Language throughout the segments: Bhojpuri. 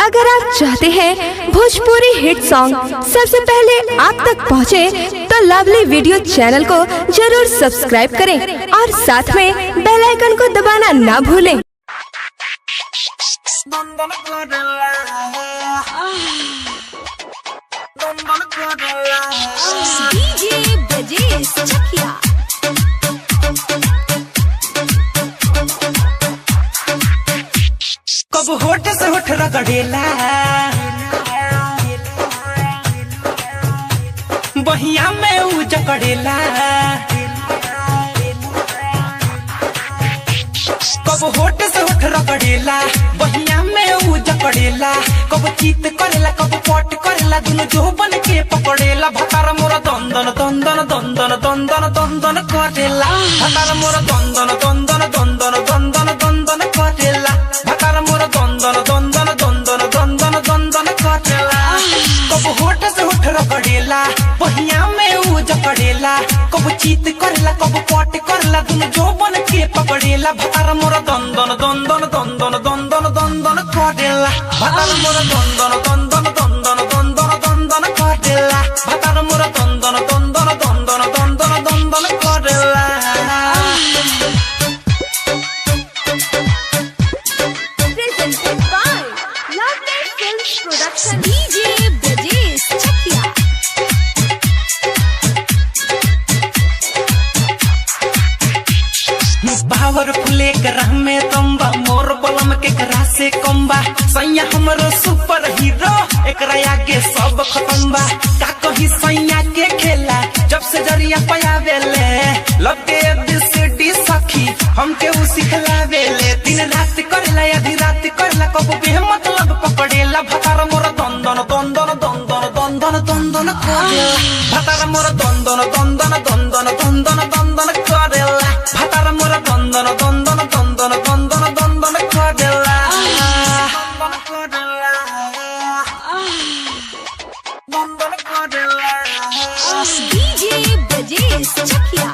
अगर आप चाहते हैं भोजपुरी हिट सॉन्ग सबसे पहले आप तक पहुंचे, तो लवली वीडियो चैनल को जरूर सब्सक्राइब करें और साथ में बेल आइकन को दबाना ना भूलें। डीजे ब्रजेश चकिया। कब होठ से होठ रगड़ेला, बहिया में ऊ जकड़ेला। कब होठ से होठ रगड़ेला, बहिया में ऊ जकड़ेला। कब चीत करेला, कब पट करेला, दोनों जो बन के पकड़ेला। भतार मोरा दंदन दंदन दंदन दंदन दंदन करेला। भतार मोरा दंदन दंदन दंदन दंदन दंदन करेला। भतार मोरा दंदन दंदन दंदन दंदन दंदन करेला। कब होठ से होठ रगड़ेला, बहिया में ऊ जकड़ेला। कब चीत करेला, कब पट करेला, दोनों जो बन के पकड़ेला। भतार मोरा दंदन दंदन दंदन दंदन दंदन करेला। भतार मोरा दंदन दंदन दंदन दंदन दंदन करेला। भतार मोरा दंदन दंदन दंदन दंदन दंदन करेला। Presented by Lovely Films Production। DJ Brajesh Chakia. Powerful एक राह में तंबा, मोर बलम के करा से कम्बा। सैया हमरो सुपर हीरो, एकरा आगे सब खत्म बा। का कही सैया के खेला, जब से जरिया पयावेले। लव के एबीसीडी सखी हमके उ सिखलावेले। दिन रात करेला, आधी रात करेला, कब भी मतलब पकड़ेला। भतार मोर दंदन दंदन दंदन दंदन दंदन करेला। भतार मोर दंदन दंदन दंदन दंदन दंदन करेला। भतार मोर दंदन दंदन दंदन दंदन दंदन करेला। दंदन करेला। डीजे ब्रजेश चकिया।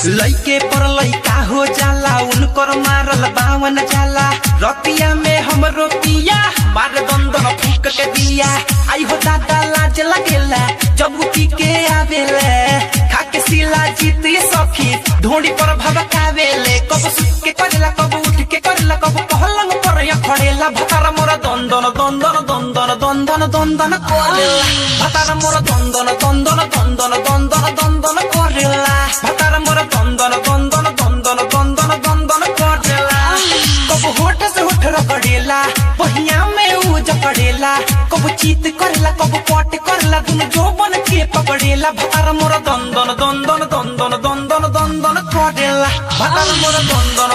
लइके पर लइका हो जाला, उनकर मारल बावन जाला। रतिया में हमरो पिया मार दंदन फूक के दिया। आई हो दादा लाज लगेला, जब उठी के आवेले। खाके सिला जीती सखी ढोड़ी पर भबकावेले। कब सुत के करेला, कब उठ के करेला, कब पहलंग पर या खड़ेला। भतार मोरा दंदन दंदन दंदन दंदन दंदन करेला। भतार मोरा दंदन दंदन दंदन दंदन दंदन करेला। भतार मोरा दंदन दंदन दंदन दंदन दंदन करेला। कब होठ से होठ रगड़ेला, बहिया में ऊ जकड़ेला। कब चीत करेला, कब पट करेला, दोनों जो बन के पकड़ेला। भतार मोरा दंदन दंदन दंदन दंदन दंदन करेला। भतार मोरा दंदन